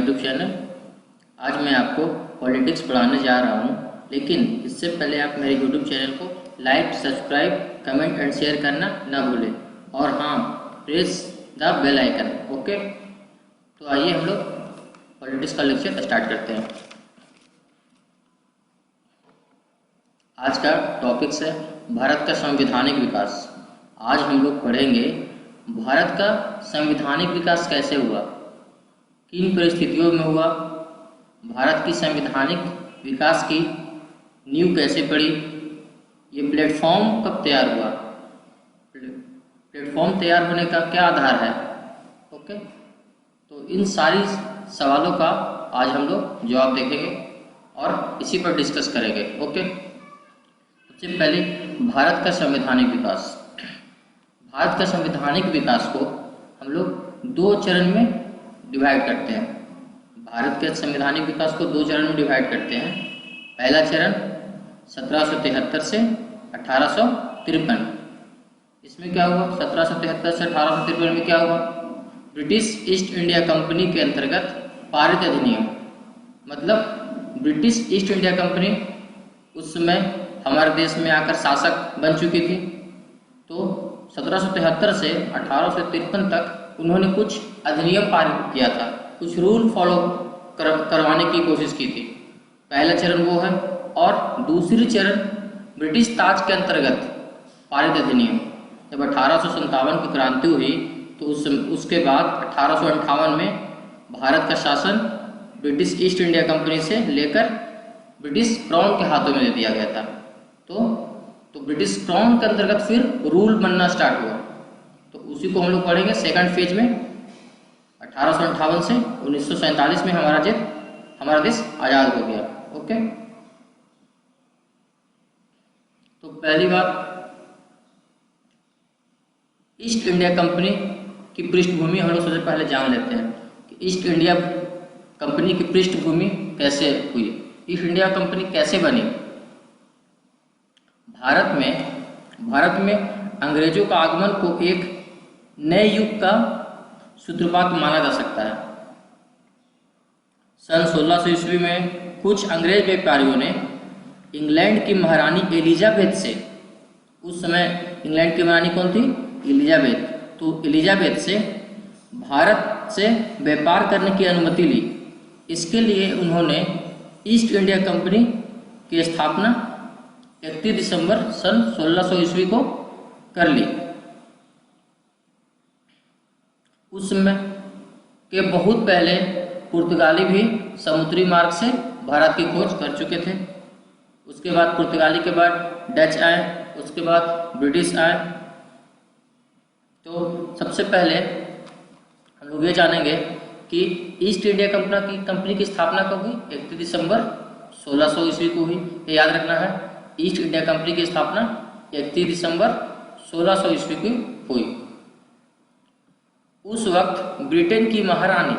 YouTube channel. आज मैं आपको पॉलिटिक्स पढ़ाने जा रहा हूँ, लेकिन इससे पहले आप मेरे यूट्यूब चैनल को like, subscribe, comment and share करना ना भूलें। और हाँ, press the bell icon. Okay, तो आइए हम लोग पॉलिटिक्स का लेक्चर स्टार्ट करते हैं। आज का टॉपिक्स है भारत का संवैधानिक विकास। आज हम लोग पढ़ेंगे भारत का संवैधानिक विकास कैसे हुआ, किन परिस्थितियों में हुआ, भारत की संवैधानिक विकास की नींव कैसे पड़ी, ये प्लेटफॉर्म कब तैयार हुआ, प्लेटफॉर्म तैयार होने का क्या आधार है। ओके, तो इन सारी सवालों का आज हम लोग जवाब देखेंगे और इसी पर डिस्कस करेंगे। ओके, सबसे पहले भारत का संवैधानिक विकास। भारत का संवैधानिक विकास को हम लोग दो चरण में डिवाइड करते हैं। भारत के संवैधानिक विकास को दो चरण में डिवाइड करते हैं। पहला चरण 1773 से 1853। इसमें क्या हुआ? 1773 से 1853 में क्या हुआ? ब्रिटिश ईस्ट इंडिया कंपनी के अंतर्गत पारित अधिनियम, मतलब ब्रिटिश ईस्ट इंडिया कंपनी उस समय हमारे देश में आकर शासक बन चुकी थी। तो 1773 से 1853 तक उन्होंने कुछ अधिनियम पारित किया था, कुछ रूल फॉलो करवाने की कोशिश की थी। पहला चरण वो है। और दूसरी चरण ब्रिटिश ताज के अंतर्गत पारित अधिनियम। जब 1857 की क्रांति हुई तो उसके बाद 1858 में भारत का शासन ब्रिटिश ईस्ट इंडिया कंपनी से लेकर ब्रिटिश क्राउन के हाथों में दे दिया गया था। तो ब्रिटिश क्राउन के अंतर्गत फिर रूल बनना स्टार्ट हुआ। तो उसी को हम लोग पढ़ेंगे सेकंड फेज में। 1858 से 1947 में हमारा देश आज़ाद हो गया। ओके, तो पहली बात, ईस्ट इंडिया कंपनी की पृष्ठभूमि हम लोग सबसे पहले जान लेते हैं कि ईस्ट इंडिया कंपनी की पृष्ठभूमि कैसे हुई, ईस्ट इंडिया कंपनी कैसे बनी। भारत में अंग्रेजों का आगमन को एक नए युग का सूत्रपात माना जा सकता है। सन 1600 ईस्वी में कुछ अंग्रेज व्यापारियों ने इंग्लैंड की महारानी एलिजाबेथ से, उस समय इंग्लैंड की महारानी कौन थी? एलिजाबेथ। तो एलिजाबेथ से भारत से व्यापार करने की अनुमति ली। इसके लिए उन्होंने ईस्ट इंडिया कंपनी की स्थापना 31 दिसंबर सन 1600 ईस्वी को कर ली। उस समय के बहुत पहले पुर्तगाली भी समुद्री मार्ग से भारत की खोज कर चुके थे। उसके बाद पुर्तगाली के बाद डच आए, उसके बाद ब्रिटिश आए। तो सबसे पहले हम लोग ये जानेंगे कि ईस्ट इंडिया कंपनी की स्थापना कब हुई? 31 दिसंबर 1600 ईस्वी को हुई। ये याद रखना है, ईस्ट इंडिया कंपनी की स्थापना 31 दिसंबर 1600 ईस्वी की हुई। उस वक्त ब्रिटेन की महारानी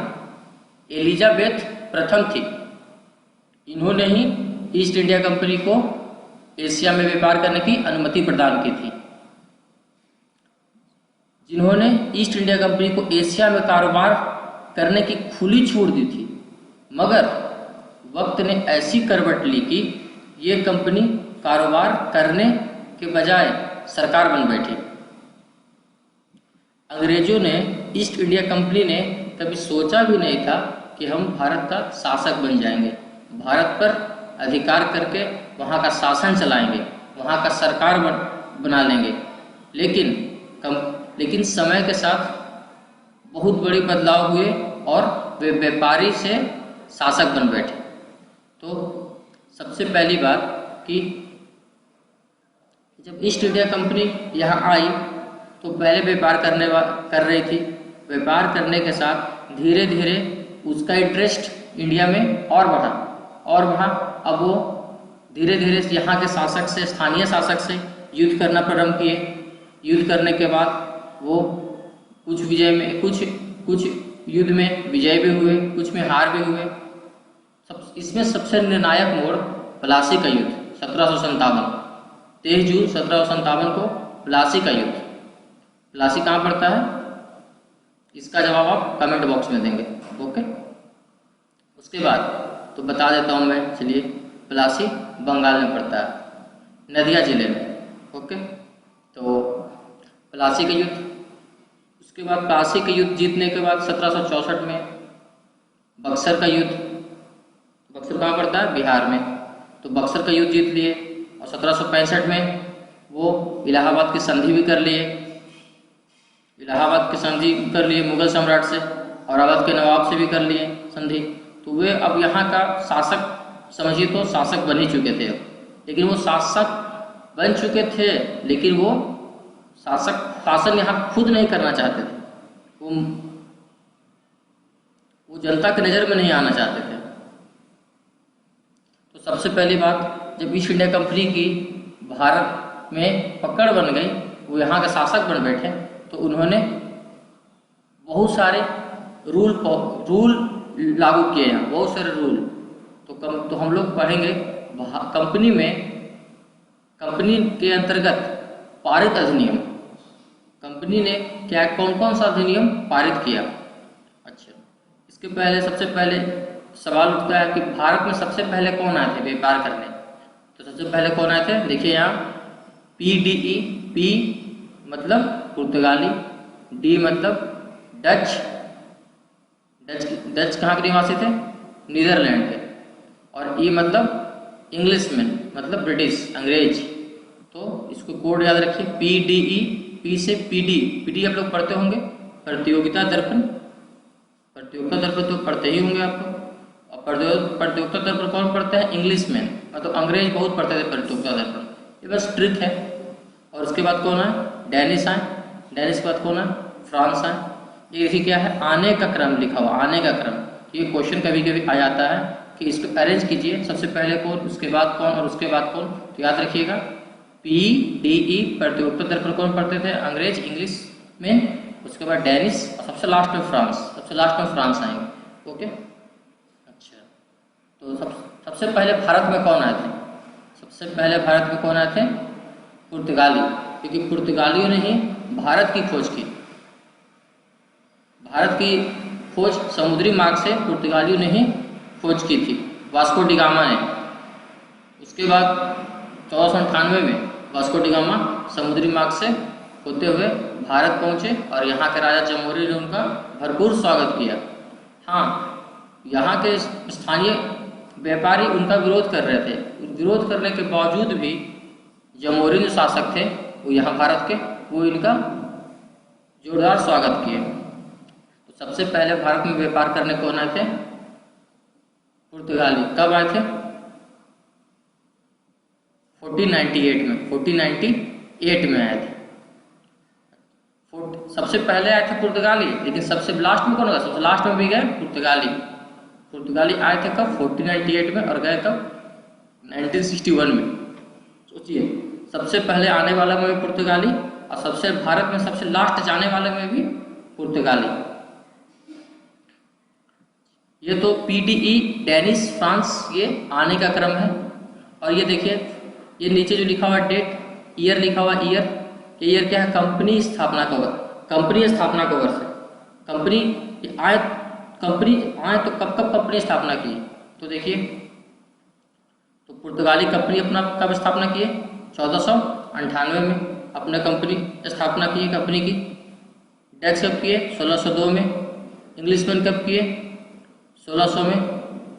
एलिजाबेथ प्रथम थी। इन्होंने ही ईस्ट इंडिया कंपनी को एशिया में व्यापार करने की अनुमति प्रदान की थी। जिन्होंने ईस्ट इंडिया कंपनी को एशिया में कारोबार करने की खुली छूट दी थी, मगर वक्त ने ऐसी करवट ली कि ये कंपनी कारोबार करने के बजाय सरकार बन बैठी। अंग्रेजों ने, ईस्ट इंडिया कंपनी ने कभी सोचा भी नहीं था कि हम भारत का शासक बन जाएंगे, भारत पर अधिकार करके वहाँ का शासन चलाएंगे, वहाँ का सरकार बना लेंगे। लेकिन समय के साथ बहुत बड़े बदलाव हुए और वे व्यापारी से शासक बन बैठे। तो सबसे पहली बात कि जब ईस्ट इंडिया कंपनी यहाँ आई तो पहले व्यापार कर रही थी। व्यापार करने के साथ धीरे धीरे उसका इंटरेस्ट इंडिया में और बढ़ा। अब वो धीरे धीरे यहाँ के शासक से, स्थानीय शासक से युद्ध करना प्रारंभ किए। युद्ध करने के बाद वो कुछ युद्ध में विजय भी हुए, कुछ में हार भी हुए। इसमें सबसे निर्णायक मोड़ प्लासी का युद्ध 1757, 23 जून 1757 को प्लासी का युद्ध। प्लासी कहाँ पड़ता है? इसका जवाब आप कमेंट बॉक्स में देंगे। ओके, उसके बाद तो बता देता हूँ मैं, चलिए। प्लासी बंगाल में पड़ता है, नदिया जिले में। ओके, तो प्लासी का युद्ध, उसके बाद प्लासी का युद्ध जीतने के बाद 1764 में बक्सर का युद्ध, बक्सर कहाँ पड़ता है? बिहार में। तो बक्सर का युद्ध जीत लिए और 1765 में वो इलाहाबाद की संधि भी कर लिए, इलाहाबाद की संधि कर लिए मुगल सम्राट से, और अवध के नवाब से भी कर लिए संधि। तो वे अब यहाँ का शासक, समझिए तो शासक बन ही चुके थे। लेकिन वो शासक बन चुके थे, लेकिन वो शासन यहाँ खुद नहीं करना चाहते थे, वो जनता की नज़र में नहीं आना चाहते थे। तो सबसे पहली बात, जब ईस्ट इंडिया कंपनी की भारत में पकड़ बन गई, वो यहाँ के शासक बन बैठे, तो उन्होंने बहुत सारे रूल लागू किए हैं, बहुत सारे रूल। तो हम लोग पढ़ेंगे कंपनी के अंतर्गत पारित अधिनियम, कंपनी ने क्या कौन कौन सा अधिनियम पारित किया। अच्छा, इसके पहले सबसे पहले सवाल उठता है कि भारत में सबसे पहले कौन आए थे व्यापार करने। तो सबसे पहले कौन आए थे, देखिए यहाँ PDE, P मतलब पुर्तगाली, D मतलब डच कहाँ के निवासी थे? नीदरलैंड के, और E मतलब इंग्लिशमैन मतलब ब्रिटिश, अंग्रेज। तो इसको कोड याद रखिए, PDE, P से PD आप लोग पढ़ते होंगे, प्रतियोगिता दर्पण तो पढ़ते ही होंगे आप लोग। और प्रतियोगिता दर्पण कौन पढ़ते हैं? इंग्लिशमैन, मतलब अंग्रेज बहुत पढ़ते थे प्रतियोगिता दर्पण, ये बस ट्रिक है। और उसके बाद कौन है? डेनिस आए, डेनिस के बाद कौन है? फ्रांस आए। ये देखिए क्या है, आने का क्रम लिखा हुआ, आने का क्रम। ये क्वेश्चन कभी कभी आ जाता है कि इसको अरेंज कीजिए, सबसे पहले कौन, उसके बाद कौन, और उसके बाद कौन। तो याद रखिएगा, PDE प्रतियोगिता दर्पण कौन पढ़ते थे? अंग्रेज, इंग्लिश में। उसके बाद डेनिस, और सबसे लास्ट में फ्रांस आएंगे। ओके, अच्छा। तो सबसे पहले भारत में कौन आए थे? सबसे पहले भारत में कौन आए थे? पुर्तगाली, क्योंकि पुर्तगालियों ने ही भारत की खोज की। भारत की खोज समुद्री मार्ग से पुर्तगालियों ने ही खोज की थी, वास्को डी गामा ने। उसके बाद 1498 में वास्को डी गामा समुद्री मार्ग से होते हुए भारत पहुंचे, और यहाँ के राजा जमोरी ने उनका भरपूर स्वागत किया। हाँ, यहाँ के स्थानीय व्यापारी उनका विरोध कर रहे थे। विरोध करने के बावजूद भी जमोरी जो शासक थे वो यहाँ भारत के, वो इनका जोरदार स्वागत किए। तो सबसे पहले भारत में व्यापार करने कौन आए थे? पुर्तगाली। कब आए थे? 1498 में आए थे। सबसे पहले आए थे पुर्तगाली, लेकिन सबसे लास्ट में कौन होगा? सबसे लास्ट में भी गए पुर्तगाली आए थे कब? 1498 में, और गए कब? 1961 में। सोचिए, सबसे पहले आने वाला में भी पुर्तगाली, और सबसे भारत में सबसे लास्ट जाने वाले में भी पुर्तगाली। ये तो PDE, डेनिस, फ्रांस, ये आने का क्रम है। और ये देखिए, ये नीचे जो लिखा हुआ डेट, ईयर लिखा हुआ, ईयर क्या है? कंपनी स्थापना का वर्ष, कंपनी स्थापना का वर्ष है। कंपनी आए तो कब कंपनी स्थापना की? तो देखिए, तो पुर्तगाली कंपनी अपना कब स्थापना किए? 1498 में अपने कंपनी स्थापना की कंपनी की। डच कब किए? 1602 में। इंग्लिशमैन कब किए? 1600 में।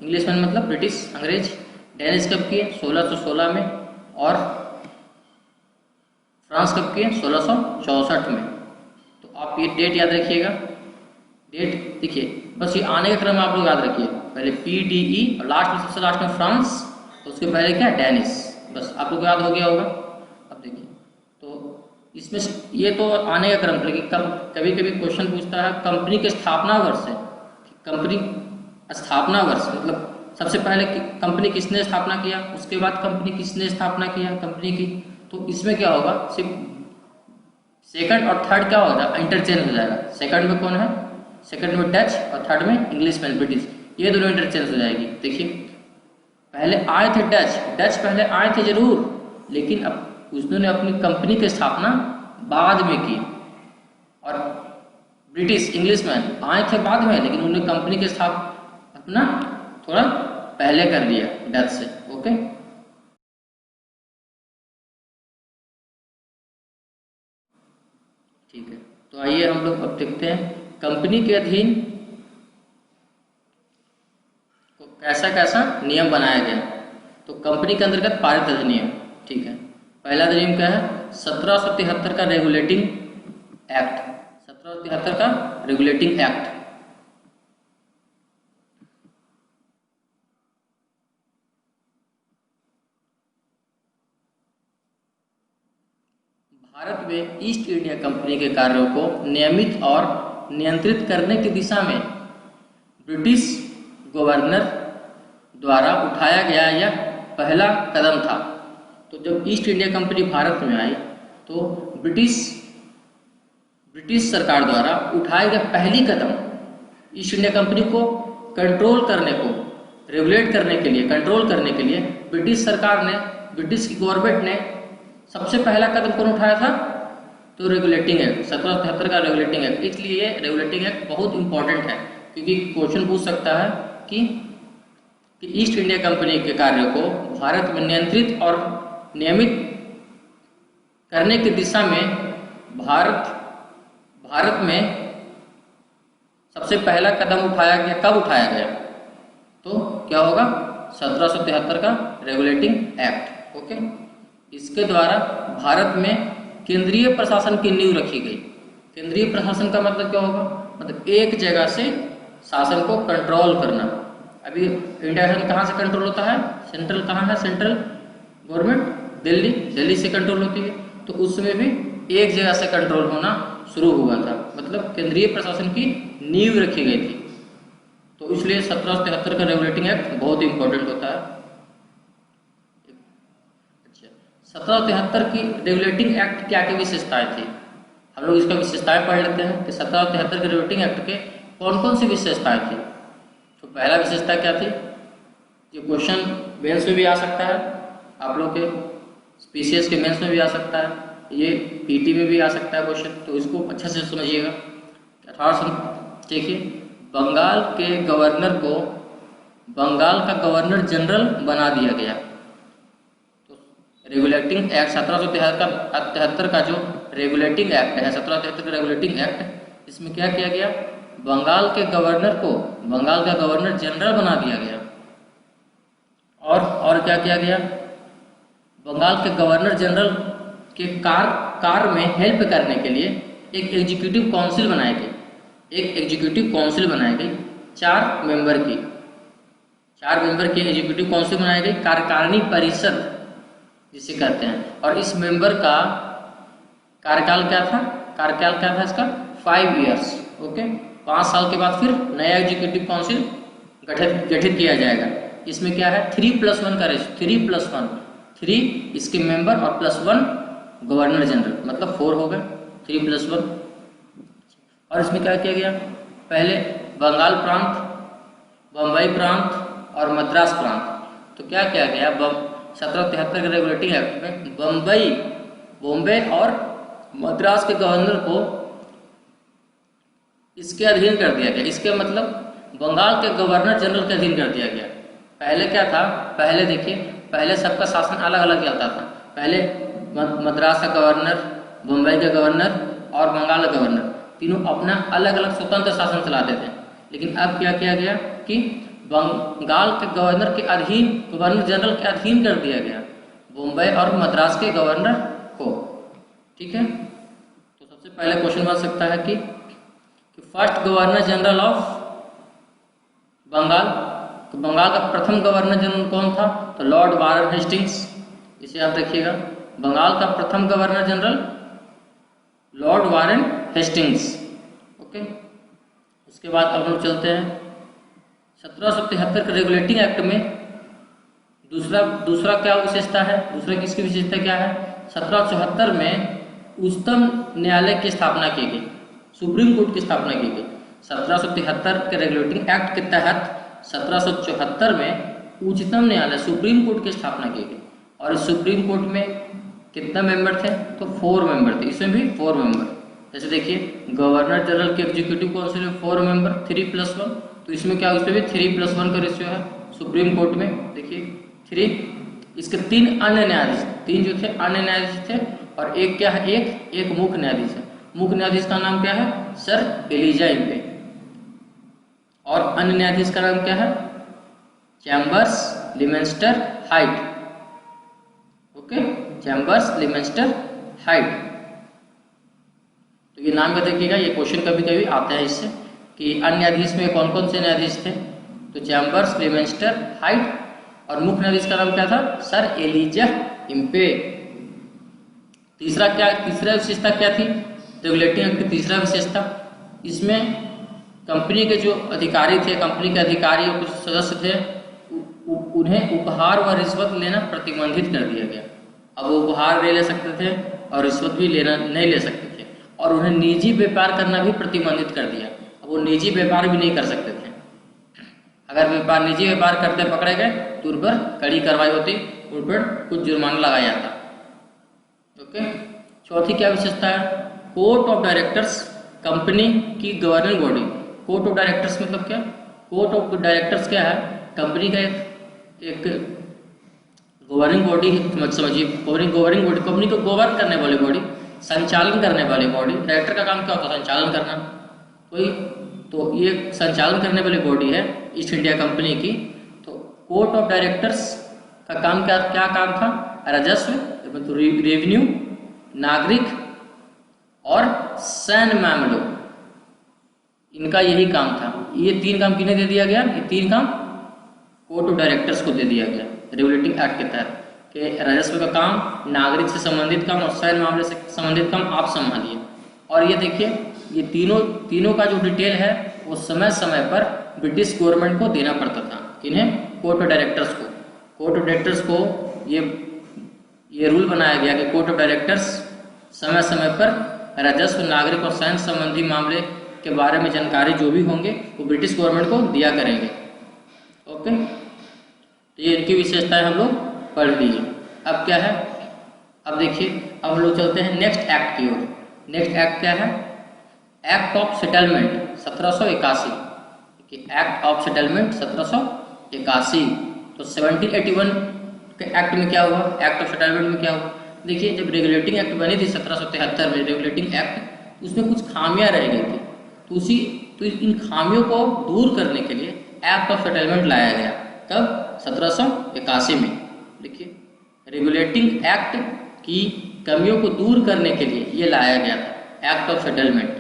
इंग्लिशमैन मतलब ब्रिटिश, अंग्रेज। डेनिस कब किए? 1616 में। और फ्रांस कब किए? 1664 में। तो आप ये डेट याद रखिएगा। डेट देखिए, बस ये आने का क्रम आप लोग याद रखिए, पहले PDE और लास्ट में, सबसे लास्ट में फ्रांस, तो उसके पहले क्या? डेनिस। बस आप लोग को याद हो गया होगा। अब देखिए, तो इसमें ये तो आने का क्रम, लेकिन कभी कभी क्वेश्चन पूछता है कंपनी के स्थापना वर्ष से। कंपनी स्थापना वर्ष मतलब सबसे पहले कंपनी किसने स्थापना किया, उसके बाद कंपनी किसने स्थापना किया कंपनी की। तो इसमें क्या होगा, सिर्फ सेकंड और थर्ड क्या होगा? इंटरचेंज हो जाएगा। सेकंड में कौन है? सेकंड में डच, और थर्ड में इंग्लिशमैन, ब्रिटिश। ये दोनों इंटरचेंज हो जाएगी। देखिए, पहले आए थे डच पहले आए थे जरूर, लेकिन अब उसने अपनी कंपनी की स्थापना बाद में की। और ब्रिटिश, इंग्लिशमैन आए थे बाद में, लेकिन उन्होंने कंपनी के अपना थोड़ा पहले कर लिया डेथ से। ओके, ठीक है। तो आइए हम लोग अब देखते हैं कंपनी के अधीन कैसा कैसा नियम बनाया गया। तो कंपनी के अंतर्गत पारित अधिनियम, ठीक है। पहला अधिनियम क्या है? 1773 का रेगुलेटिंग एक्ट, 1773 का रेगुलेटिंग एक्ट। भारत में ईस्ट इंडिया कंपनी के कार्यों को नियमित और नियंत्रित करने की दिशा में ब्रिटिश गवर्नर द्वारा उठाया गया यह पहला कदम था। तो जब ईस्ट इंडिया कंपनी भारत में आई तो ब्रिटिश सरकार द्वारा उठाया गया पहली कदम ईस्ट इंडिया कंपनी को कंट्रोल करने को, रेगुलेट करने के लिए, कंट्रोल करने के लिए ब्रिटिश सरकार ने, ब्रिटिश की गवर्नमेंट ने सबसे पहला कदम कौन उठाया था? तो रेगुलेटिंग एक्ट, 1773 का रेगुलेटिंग एक्ट। इसलिए ये रेगुलेटिंग एक्ट बहुत इंपॉर्टेंट है, क्योंकि क्वेश्चन पूछ सकता है कि ईस्ट इंडिया कंपनी के कार्यों को भारत में नियंत्रित और नियमित करने की दिशा में भारत में सबसे पहला कदम उठाया गया। कब उठाया गया? तो क्या होगा? 1773 का रेगुलेटिंग एक्ट। ओके, इसके द्वारा भारत में केंद्रीय प्रशासन की नींव रखी गई। केंद्रीय प्रशासन का मतलब क्या होगा? मतलब एक जगह से शासन को कंट्रोल करना। अभी इंडिया में कहाँ से कंट्रोल होता है? सेंट्रल कहाँ है? सेंट्रल गवर्नमेंट दिल्ली से कंट्रोल होती है। तो उस समय भी एक जगह से कंट्रोल होना शुरू हुआ था, मतलब केंद्रीय प्रशासन की नींव रखी गई थी। तो इसलिए 1773 का रेगुलेटिंग एक्ट बहुत इंपॉर्टेंट होता है। 1773 की रेगुलेटिंग एक्ट क्या क्या विशेषताएं थी? हम लोग इसका विशेषताएं पढ़ लेते हैं कि 1773 के रेगुलेटिंग एक्ट के कौन कौन सी विशेषताएं थी। तो पहला विशेषता क्या थी? ये क्वेश्चन मेंस में भी आ सकता है, आप लोग के स्पीसीएस के मेंस में भी आ सकता है, ये पीटी में भी आ सकता है क्वेश्चन। तो इसको अच्छे से समझिएगा। 1800 देखिए, बंगाल के गवर्नर को बंगाल का गवर्नर जनरल बना दिया गया। रेगुलेटिंग एक्ट 1773 का जो रेगुलेटिंग एक्ट है, 1773 का रेगुलेटिंग एक्ट, इसमें क्या किया गया? बंगाल के गवर्नर को बंगाल का गवर्नर जनरल बना दिया गया। और क्या किया गया? बंगाल के गवर्नर जनरल के कार्य में हेल्प करने के लिए एक एग्जीक्यूटिव काउंसिल बनाई गई। एक एग्जीक्यूटिव काउंसिल बनाई गई 4 मेंबर की एग्जीक्यूटिव काउंसिल बनाई गई, कार्यकारिणी परिषद जिसे कहते हैं। और इस मेंबर का कार्यकाल क्या था इसका? 5 इयर्स। ओके, 5 साल के बाद फिर नया एग्जीक्यूटिव काउंसिल गठित किया जाएगा। इसमें क्या है? 3+1 का रेशियो, 3+1, 3 इसके मेंबर और +1 गवर्नर जनरल, मतलब 4 हो गए, 3+1। और इसमें क्या किया गया? पहले बंगाल प्रांत, बम्बई प्रांत और मद्रास प्रांत। तो क्या किया गया? 1773 के रेगुलेटिंग एक्ट में बॉम्बे और मद्रास के गवर्नर को इसके अधीन कर दिया गया। इसके मतलब बंगाल के गवर्नर जनरल के अधीन कर दिया गया। पहले क्या था? पहले देखिए, पहले सबका शासन अलग अलग चलता था। पहले मद्रास का गवर्नर, बम्बई का गवर्नर और बंगाल का गवर्नर तीनों अपना अलग अलग स्वतंत्र शासन चलाते थे। लेकिन अब क्या किया गया कि बंगाल के गवर्नर के अधीन, गवर्नर जनरल के अधीन कर दिया गया बम्बई और मद्रास के गवर्नर को। ठीक है, तो सबसे पहले क्वेश्चन बन सकता है कि first governor general of Bengal, तो बंगाल का प्रथम गवर्नर जनरल कौन था? तो लॉर्ड वारन हेस्टिंग्स। इसे आप देखिएगा, बंगाल का प्रथम governor general Lord Warren Hastings. Okay, उसके बाद अब हम चलते हैं 1773 के रेगुलेटिंग एक्ट में दूसरा क्या विशेषता है? दूसरा किसकी विशेषता क्या है? 1774 में उच्चतम न्यायालय की स्थापना की गई, सुप्रीम कोर्ट की स्थापना की गई। 1773 के रेगुलेटिंग एक्ट के तहत 1774 में उच्चतम न्यायालय, सुप्रीम कोर्ट की स्थापना की गई। और इस सुप्रीम कोर्ट में कितना मेंबर थे? तो 4 मेंबर थे। इसमें भी 4 मेंबर, जैसे देखिए गवर्नर जनरल के एग्जीक्यूटिव काउंसिल में 4 मेंबर, 3+1। तो इसमें क्या? इसमें भी 3+1 का रेशियो है। सुप्रीम कोर्ट में। देखिए 3 इसके 3 अन्य न्यायाधीश, 3 जो थे अन्य न्यायाधीश थे, और एक क्या है, एक मुख्य न्यायाधीश है। मुख्य न्यायाधीश का नाम क्या है, सर एलिजा इम्पे। और अन्य न्यायाधीश का नाम क्या है, चैम्बर्स लिमेंस्टर हाइट। ओके, चैम्बर्स लिमेंस्टर हाइट। तो ये नाम का देखिएगा, ये क्वेश्चन कभी कभी आता है इससे कि अन्य न्यायाधीश में कौन कौन से न्यायाधीश थे। तो चैम्बर्स लिमेंस्टर हाइट, और मुख्य न्यायाधीश का नाम क्या था, सर एलिजा इम्पे। तीसरा विशेषता क्या थी रेगुलेटिंग एक्ट की? तीसरा विशेषता, इसमें कंपनी के जो अधिकारी थे, कंपनी के अधिकारी और कुछ सदस्य थे, उन्हें उपहार व रिश्वत लेना प्रतिबंधित कर दिया गया। अब वो उपहार ले सकते थे और रिश्वत भी नहीं ले सकते थे, और उन्हें निजी व्यापार करना भी प्रतिबंधित कर दिया। अब वो निजी व्यापार भी नहीं कर सकते थे। अगर निजी व्यापार करते पकड़े गए तो उन पर कड़ी कार्रवाई होती, उन पर कुछ जुर्माना लगाया जाता। ओके, चौथी क्या विशेषता है, कोर्ट ऑफ डायरेक्टर्स कंपनी की governing body. Court of directors मतलब क्या, कोर्ट ऑफ डायरेक्टर्स क्या है, कंपनी का एक गवर्निंग बॉडी समझिए, गवर्निंग बॉडी, कंपनी को गवर्न करने वाली बॉडी, संचालन करने वाली बॉडी। डायरेक्टर का काम क्या होता है, संचालन करना। तो ये संचालन करने वाली बॉडी है ईस्ट इंडिया कंपनी की। तो कोर्ट ऑफ डायरेक्टर्स का काम क्या काम था, राजस्व, रेवेन्यू, नागरिक और सैन्य मामलों, इनका यही काम था। ये 3 काम किन्हें दे दिया गया, ये 3 काम कोर्ट ऑफ डायरेक्टर्स को दे दिया गया रेगुलेटिंग एक्ट के तहत कि राजस्व का काम, नागरिक से संबंधित काम और सैन्य मामले से संबंधित काम आप संभालिए। और ये देखिए, ये तीनों का जो डिटेल है वो समय समय पर ब्रिटिश गवर्नमेंट को देना पड़ता था। किन्हें, कोर्ट ऑफ डायरेक्टर्स को। कोर्ट ऑफ डायरेक्टर्स को ये रूल बनाया गया कि कोर्ट ऑफ डायरेक्टर्स समय समय पर राजस्व, नागरिक और सैन्य संबंधी मामले के बारे में जानकारी जो भी होंगे वो ब्रिटिश गवर्नमेंट को दिया करेंगे। ओके, तो ये इनकी विशेषताएं हम लोग पढ़ लिए। अब क्या है, अब देखिए, अब हम लोग चलते हैं नेक्स्ट एक्ट की ओर। नेक्स्ट एक्ट क्या है, act of settlement 1781। Act of settlement 1781। तो 1781 के एक्ट में क्या हुआ, एक्ट ऑफ सेटलमेंट में क्या हुआ, देखिए जब रेगुलेटिंग एक्ट बनी थी 1773 में, रेगुलेटिंग एक्ट, उसमें कुछ खामियां रह गई थी। तो इन खामियों को दूर करने के लिए एक्ट ऑफ सेटलमेंट लाया गया। कब, 1781 में। देखिए, रेगुलेटिंग एक्ट की कमियों को दूर करने के लिए ये लाया गया था एक्ट ऑफ सेटलमेंट।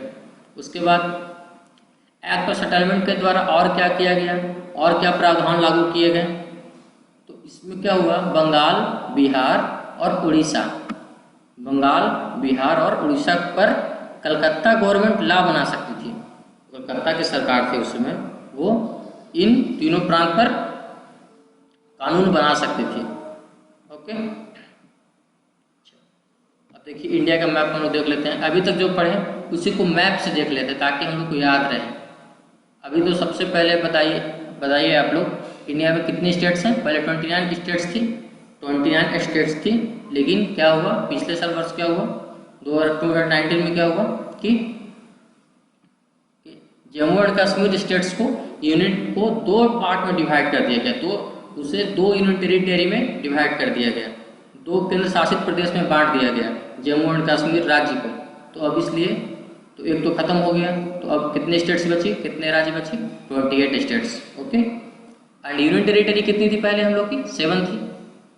उसके बाद एक्ट ऑफ सेटलमेंट के द्वारा और क्या किया गया, और क्या प्रावधान लागू किए गए, तो इसमें क्या हुआ, बंगाल, बिहार और उड़ीसा, बंगाल, बिहार और उड़ीसा पर कलकत्ता गवर्नमेंट लॉ बना सकती थी। कलकत्ता की सरकार थी उस समय, वो इन तीनों प्रांत पर कानून बना सकती थी। ओके, अब देखिए इंडिया का मैप हम लोग देख लेते हैं। अभी तक जो पढ़े उसी को मैप से देख लेते हैं ताकि हम लोग को याद रहे। अभी तो सबसे पहले बताइए आप लोग, इंडिया में कितनी स्टेट्स हैं? पहले 29 स्टेट्स थी, 29 स्टेट्स थी, लेकिन क्या हुआ, पिछले साल वर्ष क्या हुआ, 2019 में क्या हुआ कि जम्मू एंड कश्मीर स्टेट्स को, यूनिट को 2 पार्ट में डिवाइड कर दिया गया। तो उसे 2 यूनियन टेरिटरी में डिवाइड कर दिया गया, 2 केंद्र शासित प्रदेश में बांट दिया गया जम्मू एंड कश्मीर राज्य को। तो अब इसलिए तो एक तो खत्म हो गया, तो अब कितने स्टेट्स बची, कितने राज्य बची, 28 states. Okay, and union territory कितनी थी पहले हम लोग की, 7 थी,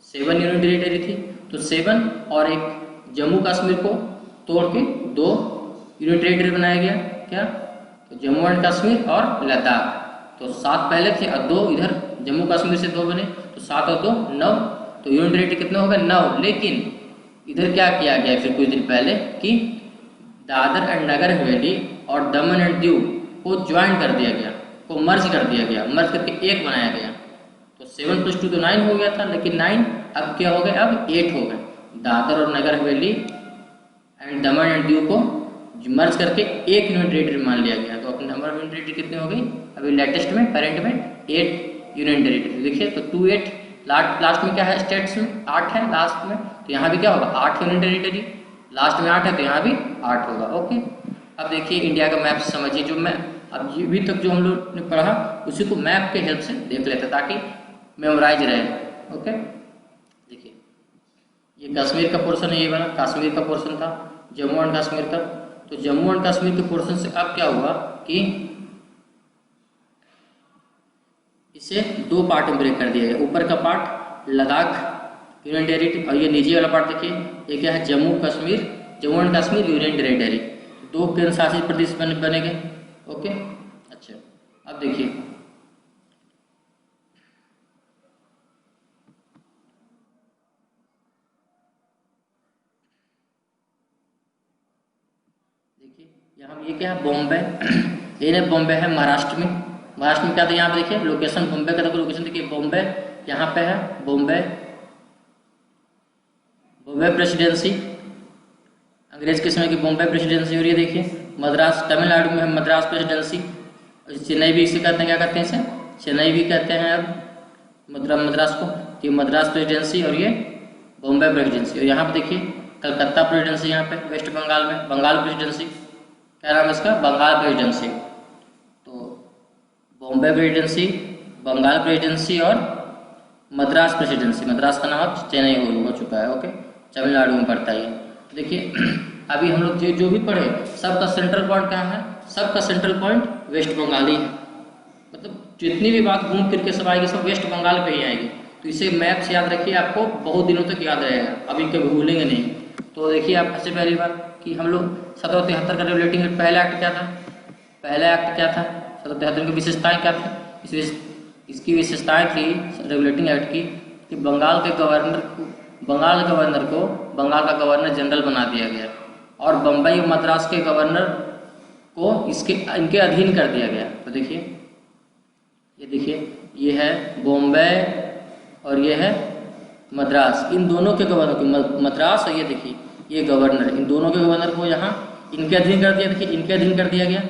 7 यूनियन टेरिटरी थी। तो 7 और एक जम्मू कश्मीर को तोड़ के 2 यूनियन टेरिटरी बनाया गया। क्या, तो जम्मू एंड कश्मीर और लद्दाख। तो 7 पहले थे और 2 इधर जम्मू कश्मीर से 2 बने, तो 7 और 2 9। तो यूनियन टेरिटरी कितने हो गए, 9। लेकिन इधर क्या किया गया फिर कुछ दिन पहले कि दादर एंड नगर हवेली और दमन एंड दीव को ज्वाइन कर दिया गया, को मर्ज कर दिया गया, मर्ज करके एक बनाया गया। तो 7 + 2 तो 9 हो गया था, लेकिन 9 अब क्या हो गए, अब 8 हो गए। दादर और Nagar Haveli and Daman and Diu को मर्ज करके एक यूनियन टेरिटरी मान लिया गया। तो अपने नंबर ऑफ यूनियन टेरिटरी कितने हो गई अभी लेटेस्ट में, करंट में 8 यूनियन टेरिटरी। देखिए तो 2 8 लास्ट में क्या है, स्टेट्स में 8 है लास्ट में, तो यहाँ भी क्या होगा 8 यूनियन टेरिटरी, लास्ट में 8 है तो यहाँ भी 8 होगा। ओके, अब देखिए इंडिया का मैप समझिए, जो मैं अभी तक जो हम लोग ने पढ़ा उसी को मैप के हेल्प से देख लेते ताकि मेमोराइज रहे। ओके, देखिए ये कश्मीर का पोर्शन है, ये वाला कश्मीर का पोर्शन था, जम्मू एंड कश्मीर का। तो जम्मू एंड कश्मीर के पोर्शन से अब क्या हुआ कि इसे दो पार्ट में ब्रेक कर दिया गया। ऊपर का पार्ट लद्दाख यूनियन टेरिटरी और ये नीचे वाला पार्ट देखिए ये क्या है, Jammu and Kashmir union territory, दो केंद्र शासित प्रदेश बनेंगे। ओके, अच्छा अब देखिए यहाँ ये क्या है, बॉम्बे ये बॉम्बे है महाराष्ट्र में। महाराष्ट्र में क्या था, यहाँ पे देखिए लोकेशन बॉम्बे का, लोकेशन देखिए बॉम्बे यहाँ पे है, बॉम्बे प्रेसिडेंसी, अंग्रेज के समय की बॉम्बे प्रेसिडेंसी। और ये देखिए मद्रास, तमिलनाडु में है मद्रास प्रेसिडेंसी। चेन्नई भी इसे कहते हैं, क्या कहते हैं इसे, चेन्नई भी कहते हैं अब मद्रास को। ये मद्रास प्रेसिडेंसी और ये बॉम्बे प्रेसिडेंसी। और यहाँ पे देखिए कलकत्ता प्रेसिडेंसी, यहाँ पे वेस्ट बंगाल में बंगाल प्रेसिडेंसी, क्या नाम है इसका, बंगाल प्रेसिडेंसी। तो बॉम्बे प्रेसिडेंसी, बंगाल प्रेसिडेंसी और मद्रास प्रेसिडेंसी। मद्रास का नाम अब चेन्नई हो चुका है। ओके, तमिलनाडु में पड़ता है। तो देखिए अभी हम लोग जो भी पढ़े सबका सेंट्रल पॉइंट कहाँ है, सबका सेंट्रल पॉइंट वेस्ट बंगाल ही है। मतलब जितनी भी बात घूम फिर के सब आएगी सब वेस्ट बंगाल पे ही आएगी। तो इसे मैप से याद रखिए, आपको बहुत दिनों तक याद रहेगा, अभी कभी भूलेंगे नहीं। तो देखिए आप सबसे पहली बार कि हम लोग 1773 का रेगुलेटिंग एक्ट, पहला एक्ट क्या था, पहला एक्ट क्या था 1773 की विशेषताएं क्या थी, इसकी विशेषताएं थी रेगुलेटिंग एक्ट की कि बंगाल का गवर्नर जनरल बना दिया गया और बम्बई और मद्रास के गवर्नर को इनके अधीन कर दिया गया। तो देखिए ये देखिए ये है बॉम्बे और ये है मद्रास, इन दोनों के गवर्नर को, मद्रास और ये देखिए ये गवर्नर, इन दोनों के गवर्नर को यहाँ इनके अधीन कर दिया। देखिए इनके अधीन कर दिया गया।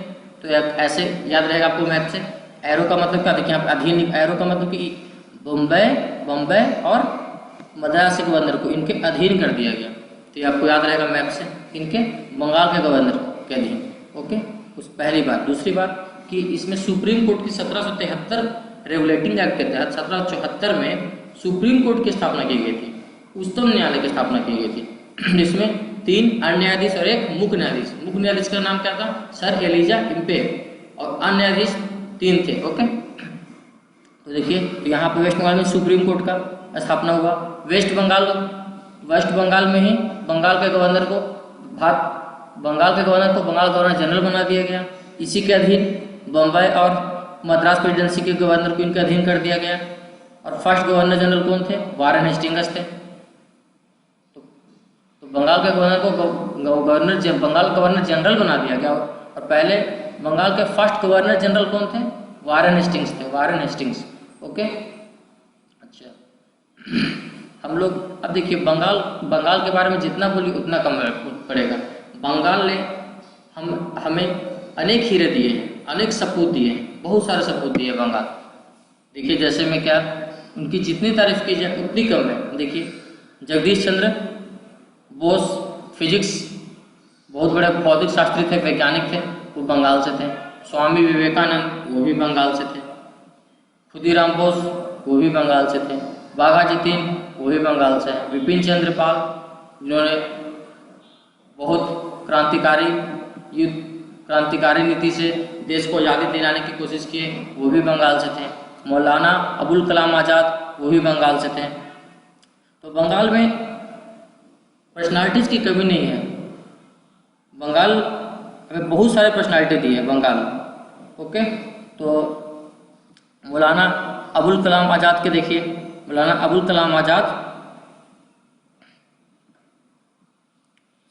तो ऐसे याद रहेगा आपको मैप से। एरो का मतलब क्या, देखिए यहाँ पे अधीन, एरो का मतलब कि बॉम्बे और मद्रास के गवर्नर को इनके अधीन कर दिया गया। तो ये आपको याद रहेगा मैप से, इनके बंगाल के गवर्नर के अधीन। ओके, उस पहली बात। दूसरी बात कि इसमें सुप्रीम कोर्ट की 1773 रेगुलेटिंग एक्ट के तहत 1774 में सुप्रीम कोर्ट की स्थापना की गई थी, उच्चतम न्यायालय की स्थापना की गई थी, जिसमें 3 अन्य न्यायाधीश और 1 मुख्य न्यायाधीश। मुख्य न्यायाधीश का नाम क्या था, सर एलिजा इम्पे, और अन्य न्यायाधीश 3 थे। ओके, तो देखिए यहाँ पे वेस्ट बंगाल में सुप्रीम कोर्ट का स्थापना हुआ। वेस्ट बंगाल में ही बंगाल के गवर्नर को बंगाल गवर्नर जनरल बना दिया गया। इसी के अधीन बम्बई और मद्रास प्रेसिडेंसी के गवर्नर को इनके अधीन कर दिया गया। और फर्स्ट गवर्नर जनरल कौन थे, वारेन हेस्टिंग्स थे। तो बंगाल के गवर्नर को बंगाल गवर्नर जनरल बना दिया गया। और पहले बंगाल के फर्स्ट गवर्नर जनरल कौन थे, वारेन हेस्टिंग्स थे, वारेन हेस्टिंग्स। ओके, अच्छा हम लोग अब देखिए बंगाल के बारे में जितना बोली उतना कम पड़ेगा। बंगाल ने हमें अनेक हीरे दिए हैं, अनेक सपूत दिए हैं, बहुत सारे सपूत दिए बंगाल। देखिए जैसे में क्या, उनकी जितनी तारीफ की जाए उतनी कम है। देखिए जगदीश चंद्र बोस, फिजिक्स, बहुत बड़े भौतिक शास्त्री थे, वैज्ञानिक थे, वो बंगाल से थे। स्वामी विवेकानंद वो भी बंगाल से थे। खुदीराम बोस वो भी बंगाल से थे। बाघा जतीन वो भी बंगाल से हैं। विपिन चंद्र पाल जिन्होंने बहुत क्रांतिकारी नीति से देश को आज़ादी दिलाने की कोशिश की, वो भी बंगाल से थे। मौलाना अबुल कलाम आज़ाद वो भी बंगाल से थे। तो बंगाल में पर्सनालिटीज़ की कमी नहीं है। बंगाल हमें बहुत सारे पर्सनालिटी दी है बंगाल। ओके, तो मौलाना अबुल कलाम आज़ाद के देखिए, मौलाना अबुल कलाम आज़ाद,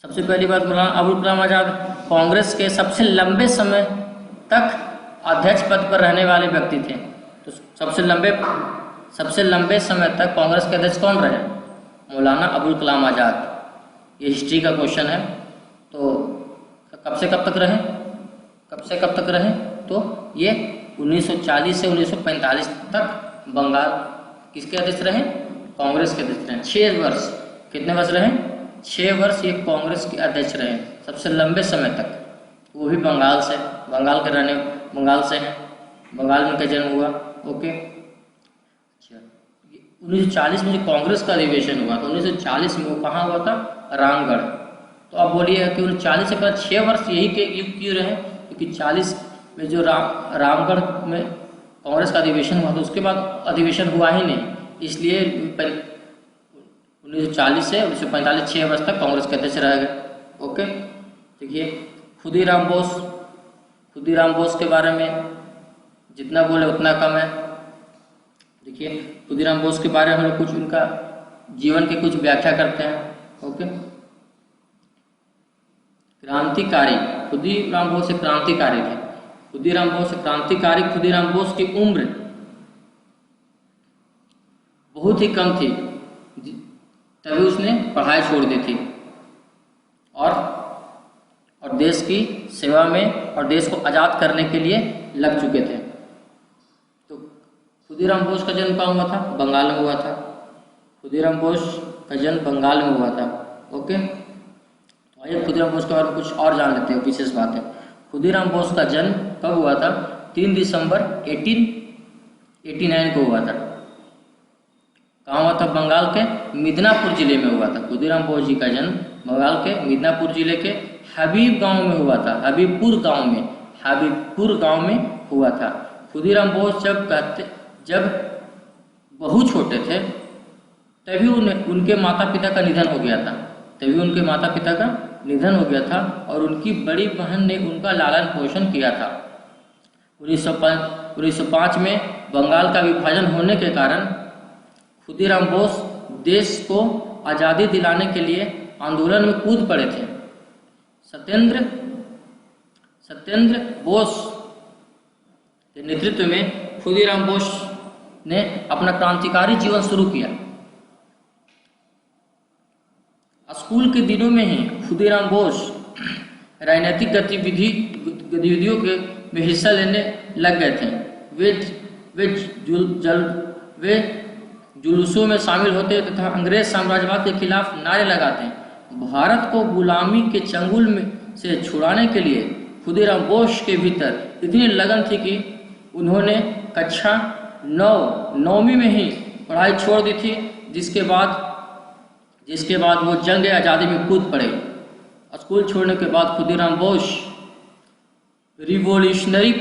सबसे पहली बात मौलाना अबुल कलाम आज़ाद कांग्रेस के सबसे लंबे समय तक अध्यक्ष पद पर रहने वाले व्यक्ति थे। तो सबसे लंबे समय तक कांग्रेस के अध्यक्ष कौन रहे, मौलाना अबुल कलाम आज़ाद। ये हिस्ट्री का क्वेश्चन है। तो कब से कब तक रहे, तो ये 1940 से 1945 तक बंगाल किसके अध्यक्ष रहे, कांग्रेस के अध्यक्ष रहे। 6 वर्ष, कितने वर्ष रहे, 6 वर्ष ये कांग्रेस के अध्यक्ष रहे सबसे लंबे समय तक। वो भी बंगाल से हैं, बंगाल में उनका जन्म हुआ। ओके, अच्छा 1940 में जो कांग्रेस का अधिवेशन हुआ था 1940 में, वो कहाँ हुआ था? रामगढ़। तो आप बोलिए कि 1940 के बाद 6 वर्ष यही के युग क्यों रहे? क्योंकि 40 में जो रामगढ़ में कांग्रेस का अधिवेशन हुआ था उसके बाद अधिवेशन हुआ ही नहीं, इसलिए 1940 से 1945 6 वर्ष तक कांग्रेस के अध्यक्ष रह गए। ओके, देखिए खुदीराम बोस के बारे में जितना बोले उतना कम है। देखिए खुदीराम बोस के बारे में हम लोग कुछ उनका जीवन की कुछ व्याख्या करते हैं। ओके, क्रांतिकारी खुदीराम बोस एक क्रांतिकारी थे। खुदीराम बोस की उम्र बहुत ही कम थी, तभी उसने पढ़ाई छोड़ दी थी और देश की सेवा में और देश को आज़ाद करने के लिए लग चुके थे। तो खुदीराम बोस का जन्म कहाँ हुआ था? बंगाल में हुआ था। खुदीराम बोस का जन्म बंगाल में हुआ था। ओके, तो आइए खुदीराम बोस के बारे में कुछ और जान लेते हैं, विशेष बात है। खुदीराम बोस का जन्म कब हुआ था? 3 दिसंबर 1889 को हुआ था। कहाँ हुआ था? बंगाल के मिदनापुर जिले में हुआ था। खुदीराम बोस जी का जन्म बंगाल के मिदनापुर जिले के हबीबपुर गांव में हुआ था। खुदीराम बोस जब बहुत छोटे थे तभी उनके माता पिता का निधन हो गया था और उनकी बड़ी बहन ने उनका लालन पोषण किया था। 1905 में बंगाल का विभाजन होने के कारण खुदीराम बोस देश को आज़ादी दिलाने के लिए आंदोलन में कूद पड़े थे। सत्येंद्र बोस के नेतृत्व में खुदीराम बोस ने अपना क्रांतिकारी जीवन शुरू किया। स्कूल के दिनों में ही खुदीराम बोस राजनीतिक गतिविधियों में हिस्सा लेने लग गए थे। वे जुलूसों में शामिल होते तथा अंग्रेज साम्राज्यवाद के खिलाफ नारे लगाते। भारत को गुलामी के चंगुल से छुड़ाने के लिए खुदीराम बोस के भीतर इतनी लगन थी कि उन्होंने कक्षा 9वीं में ही पढ़ाई छोड़ दी थी, जिसके बाद वो जंग आज़ादी में कूद पड़े। स्कूल छोड़ने के बाद खुदीराम बोस रिवॉल्यूशनरी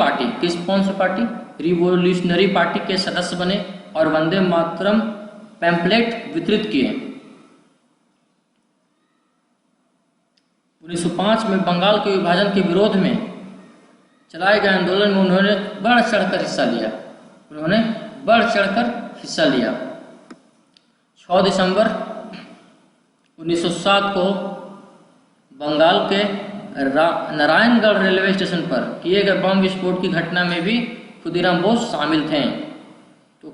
पार्टी के सदस्य बने और वंदे मातरम पैम्पलेट वितरित किए। 1905 में बंगाल के विभाजन के विरोध में चलाए गए आंदोलन में उन्होंने बढ़ चढ़कर हिस्सा लिया। 6 दिसंबर 1907 को बंगाल के नारायणगढ़ रेलवे स्टेशन पर किए गए बम विस्फोट की घटना में भी खुदीराम बोस शामिल थे। तो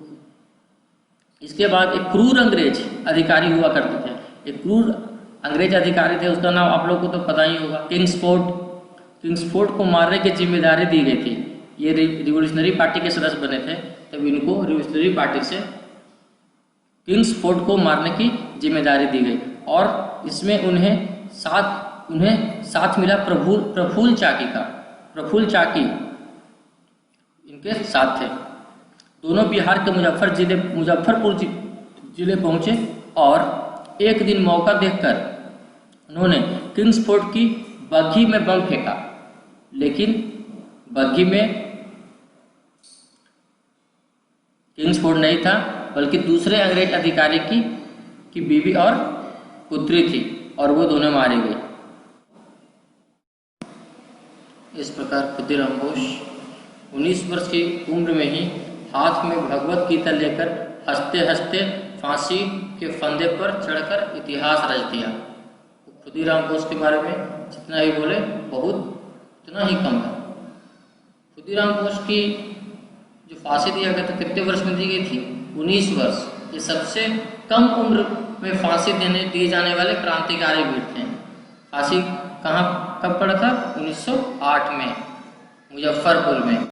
इसके बाद एक क्रूर अंग्रेज अधिकारी हुआ करते थे। एक क्रूर अंग्रेज अधिकारी थे, उसका नाम आप लोग को तो पता ही होगा, किंग्सफोर्ड को मारने की जिम्मेदारी दी गई थी। ये रिवॉल्यूशनरी पार्टी के सदस्य बने थे, तब इनको रिवॉल्यूशनरी पार्टी से किंग्सफोर्ड को मारने की जिम्मेदारी दी गई और इसमें उन्हें साथ मिला प्रफुल्ल चाकी इनके साथ थे। दोनों बिहार के मुजफ्फरपुर जिले पहुंचे और एक दिन मौका देखकर उन्होंने किंग्सफोर्ड की बग्घी में बम फेंका, लेकिन बग्घी में किंग्सफोर्ड नहीं था, बल्कि दूसरे अंग्रेज अधिकारी की बीवी और पुत्री थी और वो दोनों मारे गए। इस प्रकार खुदीराम बोस 19 वर्ष की उम्र में ही हाथ में भगवत गीता लेकर हंसते हंसते फांसी के फंदे पर चढ़कर इतिहास रच दिया। खुदीराम बोस के बारे में जितना ही बोले उतना ही कम है। खुदीराम बोस की जो फांसी दिया गया था कितने वर्ष में दी गई थी? 19 वर्ष। ये सबसे कम उम्र में फांसी दिए जाने वाले क्रांतिकारी वीर थे। फांसी कब पड़ा था? 1908 में मुजफ्फरपुर में।